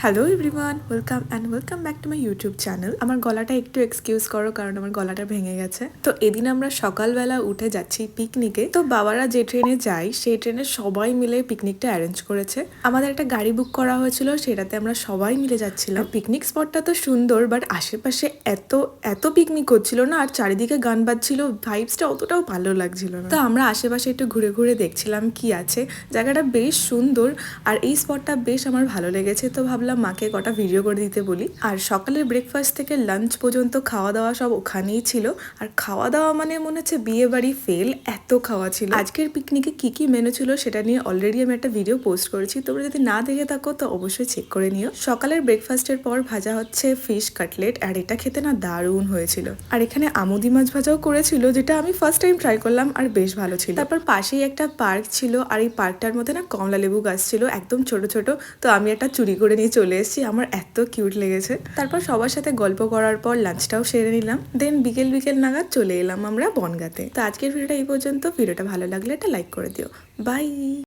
Hello everyone, welcome back to my YouTube channel. আমার গলাটা একটু এক্সকিউজ করো, কারণ আমার গলাটা ভেঙে গেছে। তো এদিন আমরা সকালবেলা উঠে যাচ্ছি পিকনিকে। তো বাবারা যে ট্রেনে যায় সেই ট্রেনে সবাই মিলে পিকনিকটা অ্যারেঞ্জ করেছে। আমাদের একটা গাড়ি বুক করা হয়েছিল, সেটাতে আমরা সবাই মিলে যাচ্ছিলাম। পিকনিক স্পটটা তো সুন্দর, বাট আশেপাশে এত এত পিকনিক হচ্ছিল না, আর চারিদিকে গান বাজছিল, ভাইবসটা অতটাও ভালো লাগছিল না। তো আমরা আশেপাশে একটু ঘুরে ঘুরে দেখছিলাম কি আছে। জায়গাটা বেশ সুন্দর, আর এই স্পটটা বেশ আমার ভালো লেগেছে। তো ভাবলাম মাকে কটা ভিডিও করে দিতে বলি। আর সকালের ব্রেকফাস্ট থেকে লাঞ্চ পর্যন্ত খাওয়া দাওয়া সব ওখানেই ছিল। আর খাওয়া দাওয়া মানে মনে হচ্ছে বিয়ে বাড়ি ফেল, এত খাওয়া ছিল। আজকের পিকনিকে কি কি মেনু ছিল সেটা নিয়ে অলরেডি আমি একটা ভিডিও পোস্ট করেছি, তোমরা যদি না দেখে থাকো তো অবশ্যই চেক করে নিও। সকালের ব্রেকফাস্টের পর ভাজা হচ্ছে ফিশ কাটলেট, আর এটা খেতে না দারুণ হয়েছিল। আর এখানে আমুদি মাছ ভাজাও করেছিল, যেটা আমি ফার্স্ট টাইম ট্রাই করলাম, আর বেশ ভালো ছিল। তারপর পাশেই একটা পার্ক ছিল, আর এই পার্কটার মধ্যে না কমলা লেবু গাছ ছিল, একদম ছোট ছোট। তো আমি একটা চুরি করে নিয়ে চলে এসেছি, আমার এত কিউট লেগেছে। তারপর সবার সাথে গল্প করার পর লাঞ্চটাও সেরে নিলাম। দেন বিকেল নাগাদ চলে এলাম আমরা বনগাঁতে। তো আজকের ভিডিওটা এই পর্যন্ত। ভিডিওটা ভালো লাগলে একটা লাইক করে দিও। বাই।